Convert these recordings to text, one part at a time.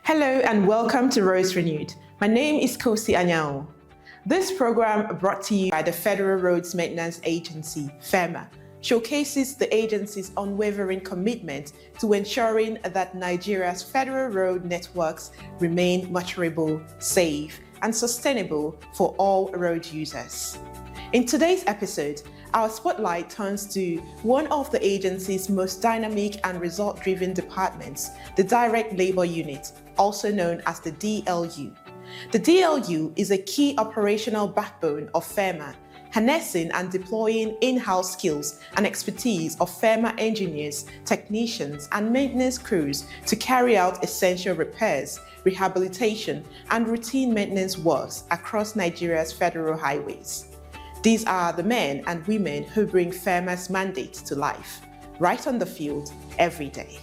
Hello and welcome to Roads Renewed. My name is Kosi Anyao. This program, brought to you by the Federal Roads Maintenance Agency, FEMA, showcases the agency's unwavering commitment to ensuring that Nigeria's federal road networks remain maturable, safe, and sustainable for all road users. In today's episode, our spotlight turns to one of the agency's most dynamic and result-driven departments, the Direct Labor Unit, also known as the DLU. The DLU is a key operational backbone of FEMA, harnessing and deploying in-house skills and expertise of FEMA engineers, technicians, and maintenance crews to carry out essential repairs, rehabilitation, and routine maintenance works across Nigeria's federal highways. These are the men and women who bring FEMA's mandate to life, right on the field, every day.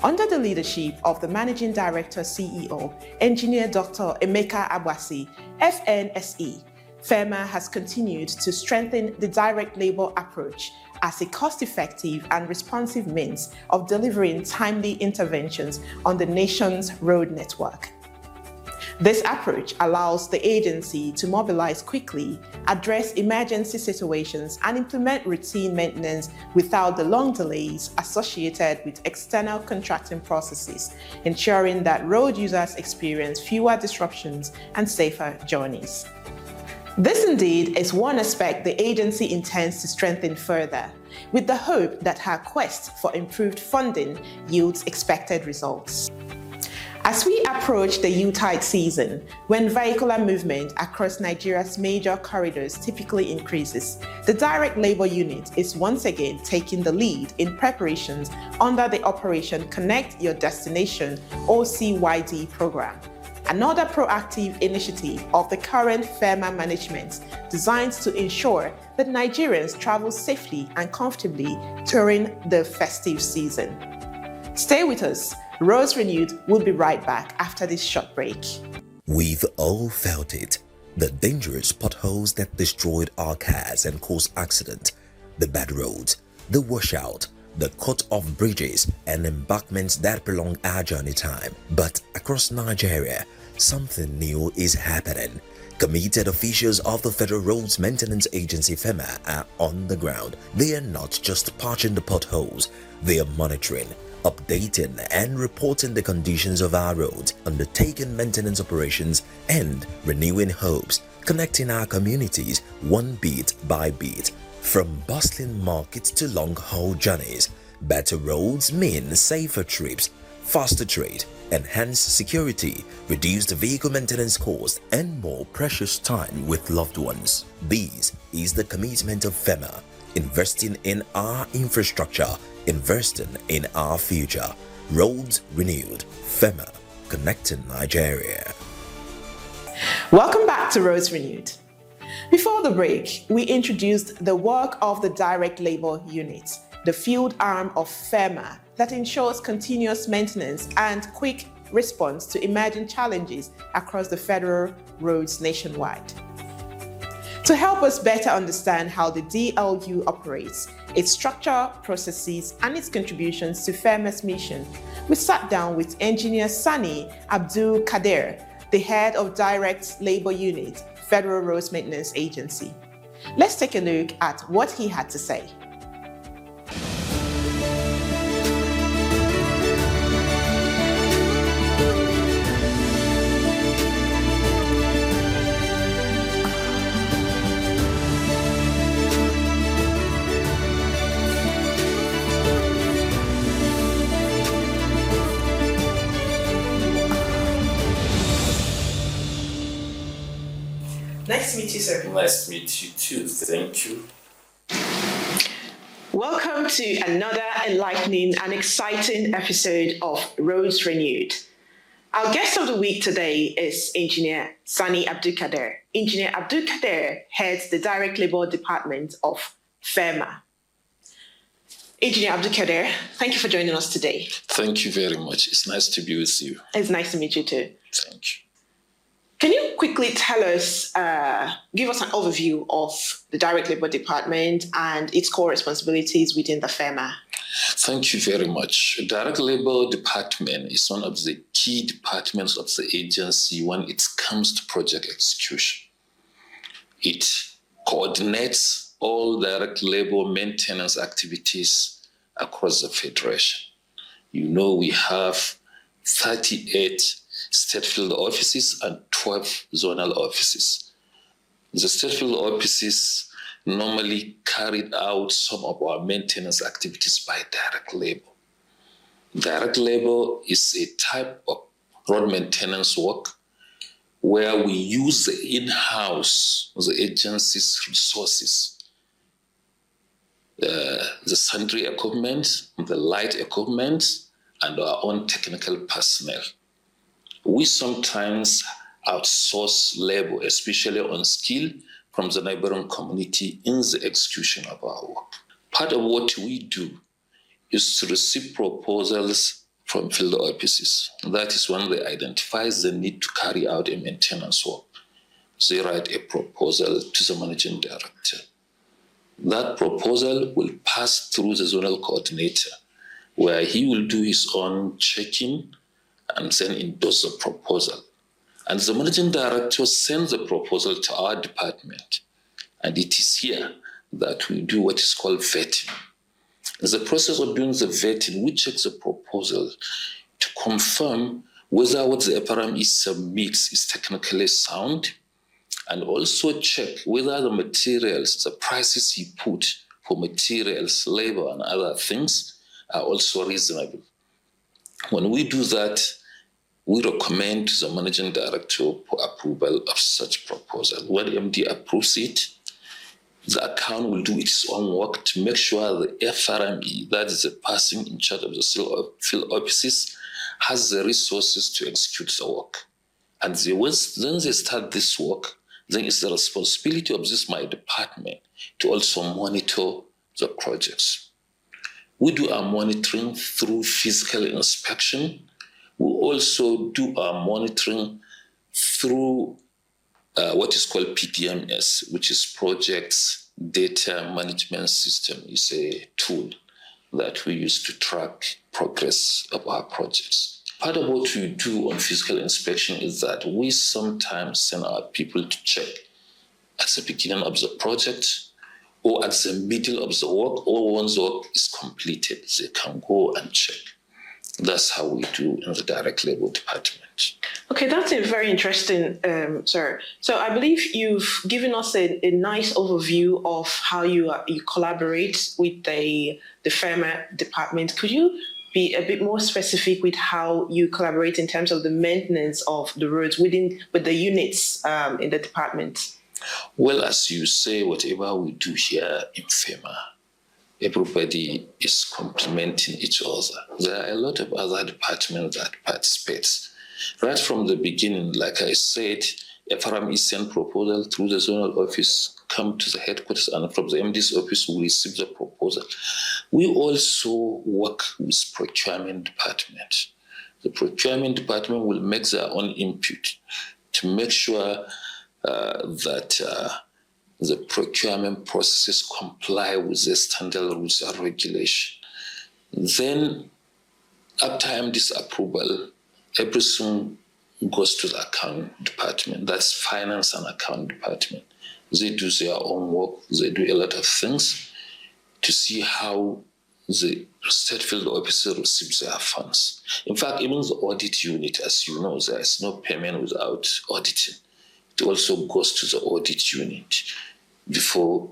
Under the leadership of the Managing Director CEO, Engineer Dr. Emeka Agbasi, FNSE, FEMA has continued to strengthen the direct labor approach as a cost-effective and responsive means of delivering timely interventions on the nation's road network. This approach allows the agency to mobilize quickly, address emergency situations, and implement routine maintenance without the long delays associated with external contracting processes, ensuring that road users experience fewer disruptions and safer journeys. This indeed is one aspect the agency intends to strengthen further, with the hope that her quest for improved funding yields expected results. As we approach the Yuletide season, when vehicular movement across Nigeria's major corridors typically increases, the Direct Labor Unit is once again taking the lead in preparations under the Operation Connect Your Destination OCYD program, another proactive initiative of the current FEMA management designed to ensure that Nigerians travel safely and comfortably during the festive season. Stay with us. Roads Renewed will be right back after this short break. We've all felt it. The dangerous potholes that destroyed our cars and caused accident, the bad roads, the washout, the cut-off bridges and embankments that prolong our journey time. But across Nigeria, something new is happening. Committed officials of the Federal Roads Maintenance Agency FEMA are on the ground. They are not just patching the potholes, they are monitoring, updating and reporting the conditions of our roads, undertaking maintenance operations and renewing hopes, connecting our communities one bit by bit. From bustling markets to long-haul journeys, better roads mean safer trips, faster trade, enhanced security, reduced vehicle maintenance costs, and more precious time with loved ones. This is the commitment of FEMA, investing in our infrastructure, investing in our future. Roads Renewed, FEMA, connecting Nigeria. Welcome back to Roads Renewed. Before the break, we introduced the work of the Direct Labor Unit, the field arm of FEMA that ensures continuous maintenance and quick response to emerging challenges across the federal roads nationwide. To help us better understand how the DLU operates, its structure, processes, and its contributions to FEMA's mission, we sat down with Engineer Sani Abdul Kader, the head of Direct Labor Unit, Federal Roads Maintenance Agency. Let's take a look at what he had to say. Nice to meet you, sir. Nice to meet you too. Thank you. Welcome to another enlightening and exciting episode of Roads Renewed. Our guest of the week today is Engineer Sani Abdul Kader. Engineer Abdul Kader heads the Direct Labor Department of FEMA. Engineer Abdul Kader, thank you for joining us today. Thank you very much. It's nice to be with you. It's nice to meet you too. Thank you. Can you quickly tell us, give us an overview of the Direct Labor Department and its core responsibilities within the FEMA? Thank you very much. Direct Labor Department is one of the key departments of the agency when it comes to project execution. It coordinates all direct labor maintenance activities across the Federation. You know, we have 38 state field offices and 12 zonal offices. The state field offices normally carried out some of our maintenance activities by direct labor. Direct labor is a type of road maintenance work where we use the in-house, the agency's resources, the sundry equipment, the light equipment, and our own technical personnel. We sometimes outsource labor, especially on skill, from the neighboring community in the execution of our work. Part of what we do is to receive proposals from field offices. That is when they identify the need to carry out a maintenance work. They write a proposal to the managing director. That proposal will pass through the zonal coordinator, where he will do his own checking and then endorse the proposal. And the managing director sends the proposal to our department. And it is here that we do what is called vetting. In the process of doing the vetting, we check the proposal to confirm whether what the FRME submits is technically sound, and also check whether the materials, the prices he put for materials, labor, and other things are also reasonable. When we do that, we recommend to the managing director for approval of such proposal. When MD approves it, the account will do its own work to make sure the FRME, that is the person in charge of the field offices, has the resources to execute the work. And then they start this work, then it's the responsibility of my department to also monitor the projects. We do our monitoring through physical inspection. We also do our monitoring through what is called PDMS, which is Projects Data Management System. It's a tool that we use to track progress of our projects. Part of what we do on physical inspection is that we sometimes send our people to check at the beginning of the project or at the middle of the work, or once the work is completed, they can go and check. That's how we do in the direct labor department. Okay, that's a very interesting, sir. So I believe you've given us a nice overview of how you collaborate with the FEMA department. Could you be a bit more specific with how you collaborate in terms of the maintenance of the roads with the units in the department? Well, as you say, whatever we do here in FEMA, everybody is complementing each other. There are a lot of other departments that participate. Right from the beginning, like I said, FRME send proposal through the zonal office, come to the headquarters, and from the MD's office, we receive the proposal. We also work with procurement department. The procurement department will make their own input to make sure that the procurement processes comply with the standard rules and regulation. Then, after MD's approval, everything goes to the account department. That's finance and account department. They do their own work. They do a lot of things to see how the state field officer receives their funds. In fact, even the audit unit, as you know, there is no payment without auditing. It also goes to the audit unit before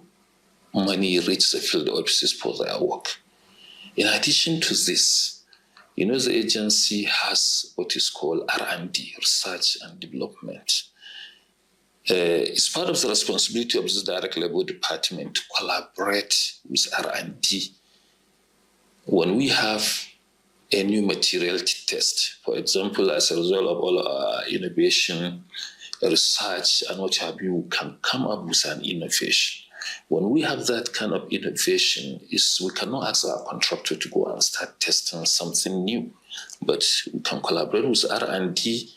money reaches the field offices for their work. In addition to this, you know, the agency has what is called R&D, Research and Development. It's part of the responsibility of this direct labor department to collaborate with R&D. When we have a new material to test, for example, as a result of all our innovation, research, and what have you, we can come up with an innovation. When we have that kind of innovation, we cannot ask our contractor to go and start testing something new, but we can collaborate with R&D.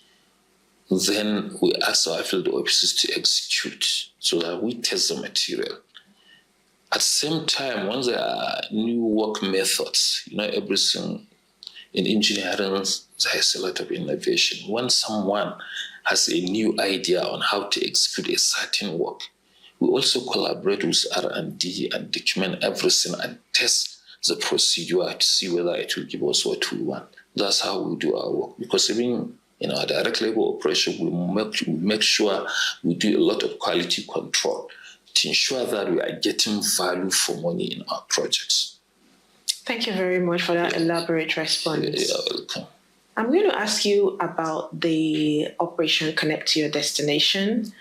Then we ask our field offices to execute so that we test the material. At the same time, when there are new work methods, everything in engineering, there's a lot of innovation. When someone has a new idea on how to execute a certain work, we also collaborate with R&D and document everything and test the procedure to see whether it will give us what we want. That's how we do our work. Because even in our direct labor operation, we make sure we do a lot of quality control to ensure that we are getting value for money in our projects. Thank you very much for that elaborate response. You're welcome. I'm going to ask you about the Operation Connect to Your Destination.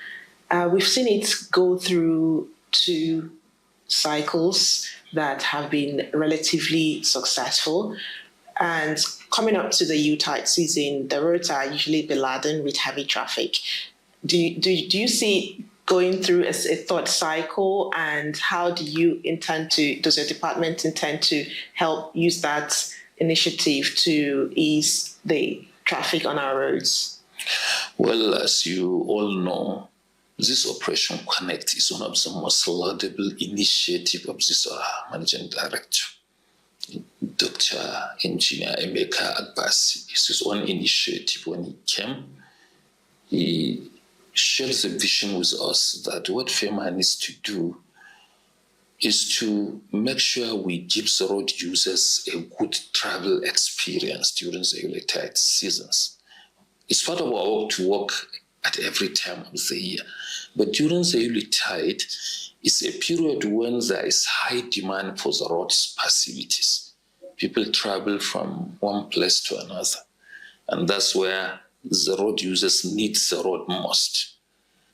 We've seen it go through 2 cycles that have been relatively successful. And coming up to the U-tide season, the roads are usually beladen with heavy traffic. Do you see going through a 3rd cycle, and how does your department intend to help use that initiative to ease the traffic on our roads? Well, as you all know, this Operation Connect is one of the most laudable initiatives of this Managing Director, Dr. Engineer Emeka Agbasi. This is one initiative. When he came, he shared the vision with us that what FEMA needs to do is to make sure we give the road users a good travel experience during the early-tide seasons. It's part of our work to work at every time of the year. But during the early tide, it's a period when there is high demand for the road's facilities. People travel from one place to another, and that's where the road users need the road most.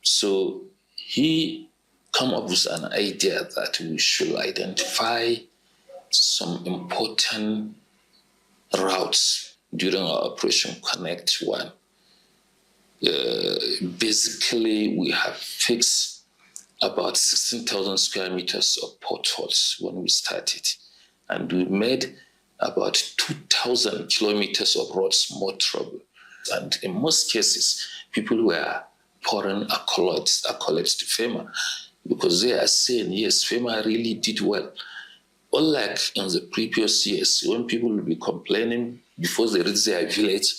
So he came up with an idea that we should identify some important routes during our Operation Connect 1. Basically, we have fixed about 16,000 square meters of potholes when we started. And we made about 2,000 kilometers of roads more trouble. And in most cases, people were pouring accolades to FEMA because they are saying, yes, FEMA really did well. Unlike in the previous years, when people will be complaining before they reach their village,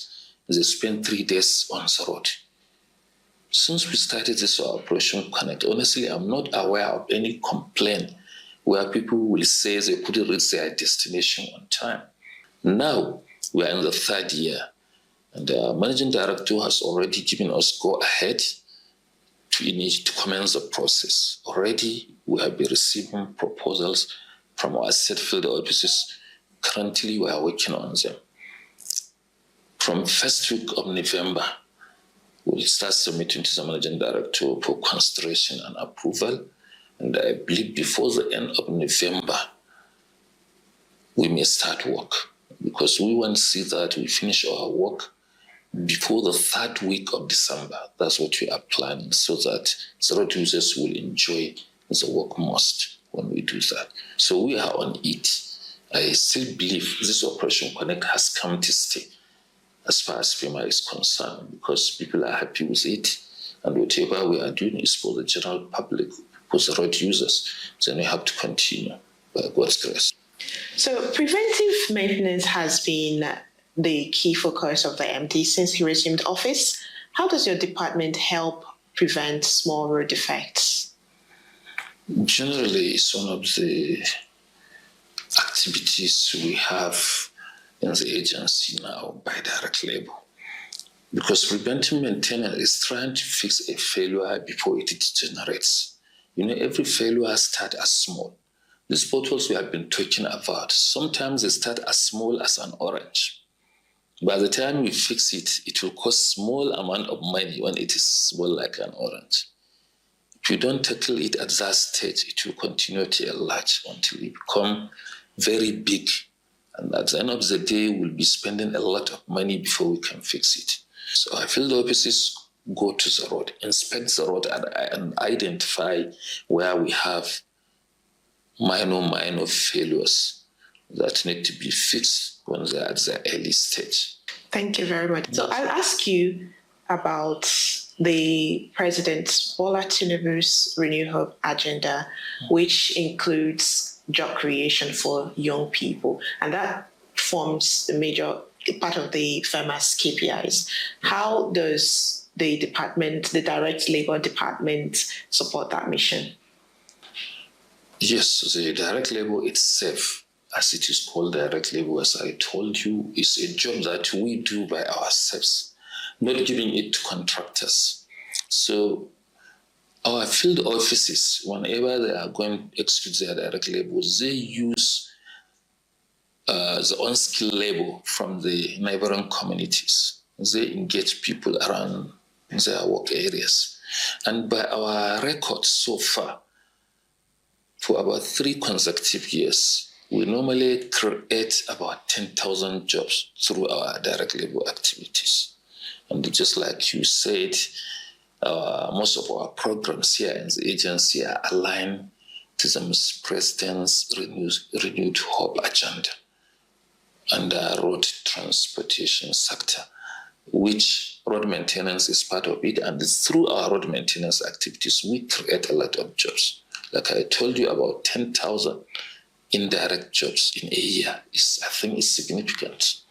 they spend 3 days on the road. Since we started this Operation Connect, honestly, I'm not aware of any complaint where people will say they couldn't reach their destination on time. Now, we are in the 3rd year, and the Managing Director has already given us go-ahead to commence the process. Already, we have been receiving proposals from our state field offices. Currently, we are working on them. From 1st week of November, we'll start submitting to the Managing Director for consideration and approval. And I believe before the end of November, we may start work, because we want to see that we finish our work before the 3rd week of December. That's what we are planning, so that the road users will enjoy the work most when we do that. So we are on it. I still believe this Operation Connect has come to stay as far as FEMA is concerned, because people are happy with it, and whatever we are doing is for the general public, for the road users. Then we have to continue by God's grace. So preventive maintenance has been the key focus of the MD since he resumed office. How does your department help prevent small road defects? Generally, it's one of the activities we have in the agency now by direct labor. Because preventive maintenance is trying to fix a failure before it degenerates. Every failure starts as small. These bottles we have been talking about, sometimes they start as small as an orange. By the time we fix it, it will cost small amount of money when it is small like an orange. If you don't tackle it at that stage, it will continue to enlarge until it becomes very big. And at the end of the day, we'll be spending a lot of money before we can fix it. So our field offices go to the road, inspect the road, and identify where we have minor failures that need to be fixed when they're at the early stage. Thank you very much. So I'll ask you about the President Bola Tinubu's Renew Hope agenda, which includes job creation for young people, and that forms a major part of the FEMA's KPIs. How does the department, the Direct Labour Department, support that mission? Yes, the direct labor itself, as it is called direct labor, as I told you, is a job that we do by ourselves, not giving it to contractors. So our field offices, whenever they are going to execute their direct labor, they use the unskilled labor from the neighboring communities. They engage people around their work areas. And by our records so far, for about 3 consecutive years, we normally create about 10,000 jobs through our direct labor activities. And just like you said, most of our programs here in the agency are aligned to the President's Renewed Hope agenda and the road transportation sector, which road maintenance is part of it. And through our road maintenance activities, we create a lot of jobs. Like I told you, about 10,000 indirect jobs in a year I think is significant.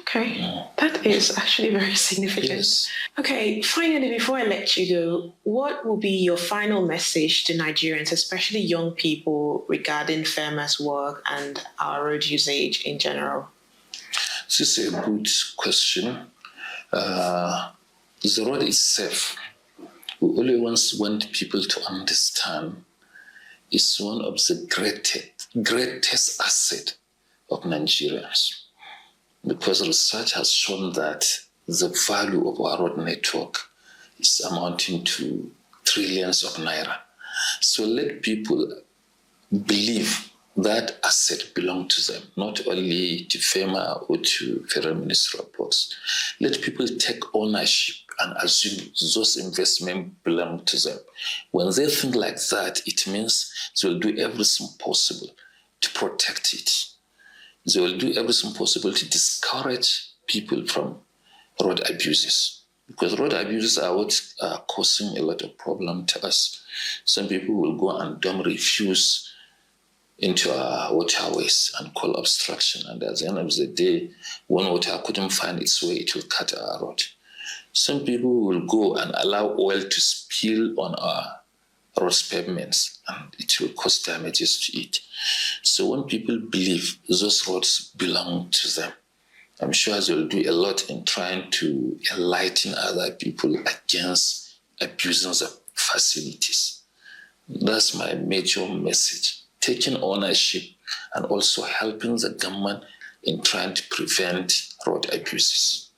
Okay, that is actually very significant. Yes. Okay, finally, before I let you go, what will be your final message to Nigerians, especially young people, regarding FEMA's work and our road usage in general? This is a good question. The road is safe. We always want people to understand it's one of the greatest asset of Nigerians, because research has shown that the value of our road network is amounting to trillions of naira. So let people believe that asset belongs to them, not only to FEMA or to Federal Ministry of Works. Let people take ownership and assume those investments belong to them. When they think like that, it means they will do everything possible to protect it. They will do everything possible to discourage people from road abuses, because road abuses are what are causing a lot of problem to us. Some people will go and dump refuse into our waterways and call obstruction. And at the end of the day, when water couldn't find its way, it will cut our road. Some people will go and allow oil to spill on our road pavements, and it will cause damages to it. So when people believe those roads belong to them, I'm sure they will do a lot in trying to enlighten other people against abusing the facilities. That's my major message. Taking ownership and also helping the government in trying to prevent road abuses.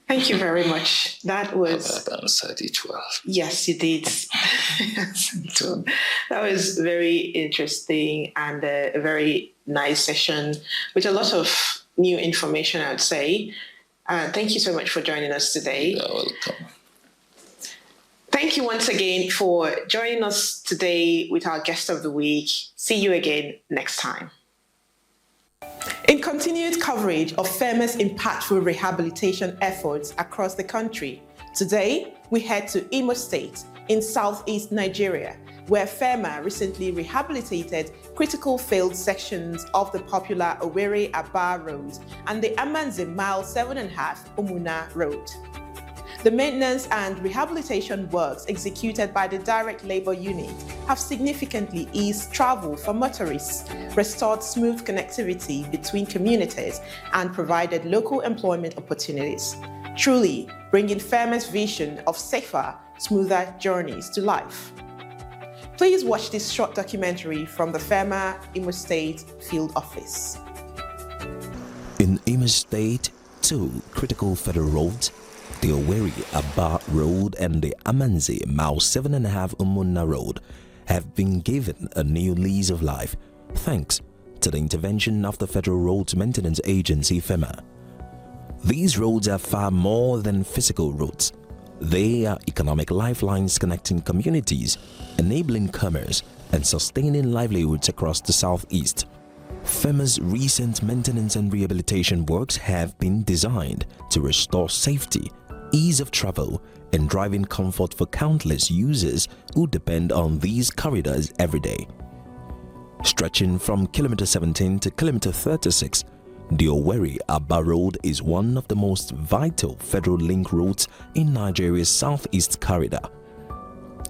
Thank you very much. That was... I've answered it well. Yes, you did. That was very interesting and a very nice session with a lot of new information, I would say. Thank you so much for joining us today. You're welcome. Thank you once again for joining us today with our guest of the week. See you again next time. In continued coverage of FEMA's impactful rehabilitation efforts across the country, today we head to Imo State in southeast Nigeria, where FEMA recently rehabilitated critical failed sections of the popular Owerri-Aba Road and the Amanze Mile 7.5 Umuna Road. The maintenance and rehabilitation works executed by the Direct Labour Unit have significantly eased travel for motorists, restored smooth connectivity between communities, and provided local employment opportunities, truly bringing FEMA's vision of safer, smoother journeys to life. Please watch this short documentary from the FEMA Imo State Field Office. In Imo State, 2 critical federal roads, the Owerri-Aba Road and the Amanze Mile 7.5 Umuna Road, have been given a new lease of life thanks to the intervention of the Federal Roads Maintenance Agency FEMA. These roads are far more than physical roads. They are economic lifelines connecting communities, enabling commerce and sustaining livelihoods across the southeast. FEMA's recent maintenance and rehabilitation works have been designed to restore safety, ease of travel and driving comfort for countless users who depend on these corridors every day. Stretching from kilometer 17 to kilometer 36, the Owerri-Aba Road is one of the most vital federal link routes in Nigeria's southeast corridor.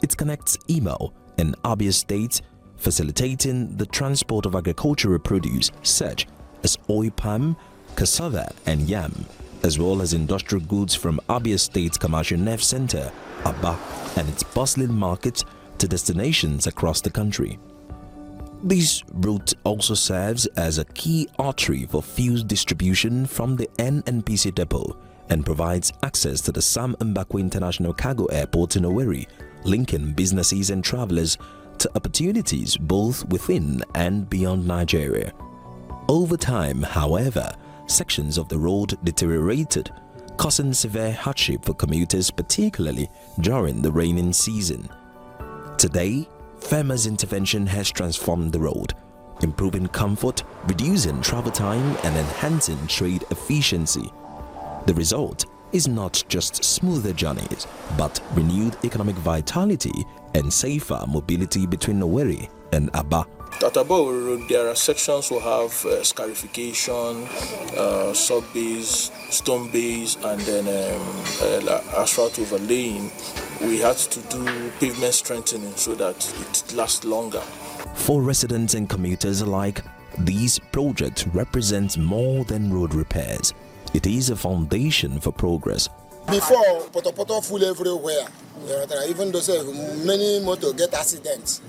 It connects Imo and Abia states, facilitating the transport of agricultural produce such as oil palm, cassava and yam, as well as industrial goods from Abia State's commercial nerve center, Aba, and its bustling markets to destinations across the country. This route also serves as a key artery for fuel distribution from the NNPC depot and provides access to the Sam Mbakwe International Cargo Airport in Owerri, linking businesses and travelers to opportunities both within and beyond Nigeria. Over time, however, sections of the road deteriorated, causing severe hardship for commuters, particularly during the raining season. Today, FEMA's intervention has transformed the road, improving comfort, reducing travel time, and enhancing trade efficiency. The result is not just smoother journeys, but renewed economic vitality and safer mobility between Owerri and Aba. At Aba Road, there are sections who have scarification, sub-base, stone base, and then asphalt overlaying. We had to do pavement strengthening so that it lasts longer. For residents and commuters alike, these projects represent more than road repairs. It is a foundation for progress. Before, poto full everywhere. Even though many motor get accidents,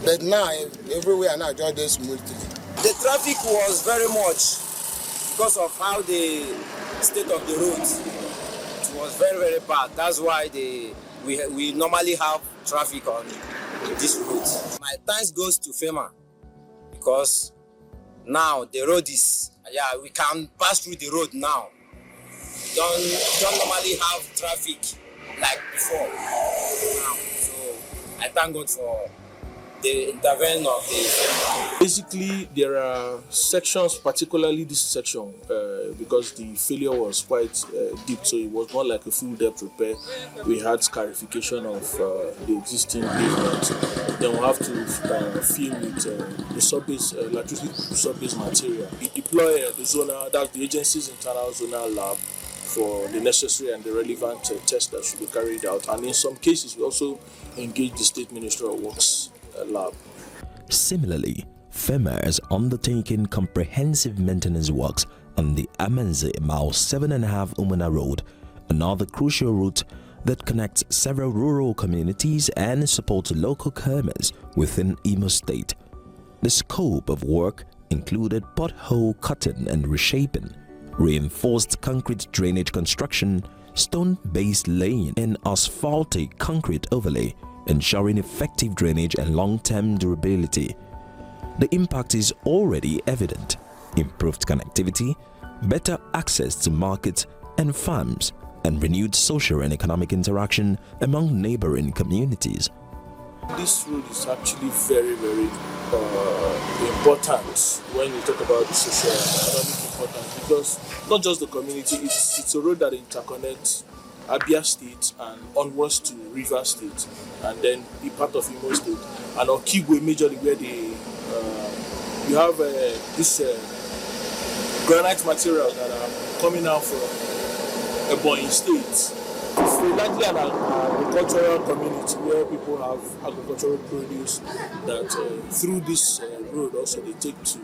but now everywhere now just smoothly. The traffic was very much because of how the state of the roads. It was very bad. That's why we normally have traffic on this route. My thanks goes to FEMA because now the road is we can pass through the road now. Don't normally have traffic like before now. So I thank God for the intervention of the FEMA. Basically, there are sections, particularly this section, because the failure was quite deep, so it was not like a full depth repair. We had scarification of the existing pavement. Then we have to fill with the sub-base, electricity sub-base material. We deploy that's the agency's internal zonal lab for the necessary and the relevant tests that should be carried out. And in some cases, we also engage the State Ministry of Works lab. Similarly, FEMA has undertaken comprehensive maintenance works on the Amanze Mile 7.5 Umuna Road, another crucial route that connects several rural communities and supports local commerce within Imo State. The scope of work included pothole cutting and reshaping, reinforced concrete drainage construction, stone base laying, and asphaltic concrete overlay, ensuring effective drainage and long-term durability. The impact is already evident: improved connectivity, better access to markets and farms, and renewed social and economic interaction among neighboring communities. This road is actually very important when you talk about the social and economic importance, because not just the community, it's a road that interconnects Abia State and onwards to Rivers State, and then the part of Imo State, and Okigwe majorly, where you have this granite material that are coming out from Ebonyi State. It's largely an agricultural community where people have agricultural produce that through this road also they take to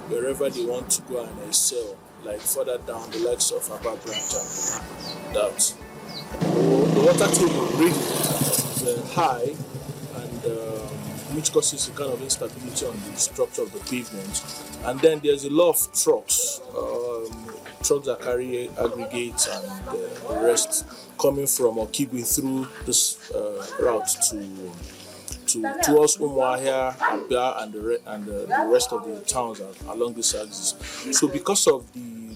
wherever they want to go and sell, like further down the likes of Aba Branch. That the water table really is high, and which causes a kind of instability on the structure of the pavement. And then there's a lot of trucks that carry aggregates and the rest coming from Okigwe through this route towards Umuahia, Abia, and the rest of the towns along this axis. So because of the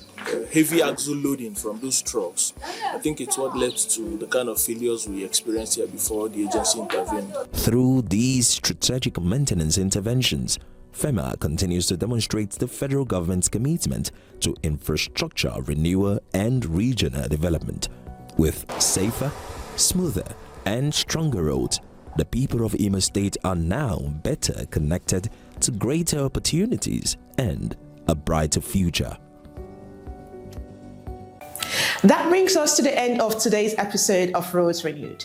heavy axle loading from those trucks, I think it's what led to the kind of failures we experienced here before the agency intervened. Through these strategic maintenance interventions, FEMA continues to demonstrate the federal government's commitment to infrastructure renewal and regional development. With safer, smoother, and stronger roads, the people of Imo State are now better connected to greater opportunities and a brighter future. That brings us to the end of today's episode of Roads Renewed.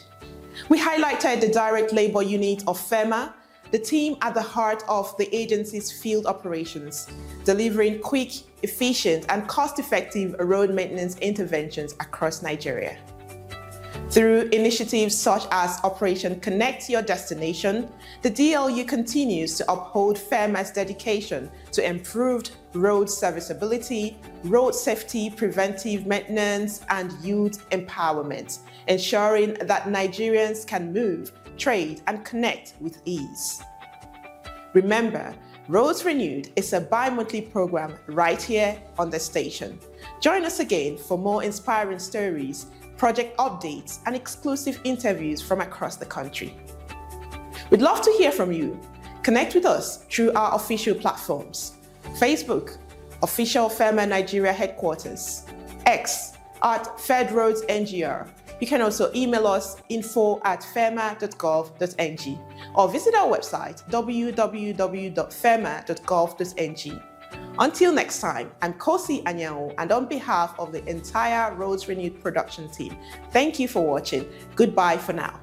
We highlighted the direct labor unit of FEMA, the team at the heart of the agency's field operations, delivering quick, efficient, and cost-effective road maintenance interventions across Nigeria. Through initiatives such as Operation Connect Your Destination, the DLU continues to uphold FEMA's dedication to improved road serviceability, road safety, preventive maintenance, and youth empowerment, ensuring that Nigerians can move, trade, and connect with ease. Remember, Roads Renewed is a bi-monthly program right here on the station. Join us again for more inspiring stories, project updates, and exclusive interviews from across the country. We'd love to hear from you. Connect with us through our official platforms: Facebook, Official FEMA Nigeria Headquarters; X, @FedRoadsNGR. You can also email us info@fema.gov.ng or visit our website www.fema.gov.ng. Until next time, I'm Kosi Anyao, and on behalf of the entire Roads Renewed production team, thank you for watching. Goodbye for now.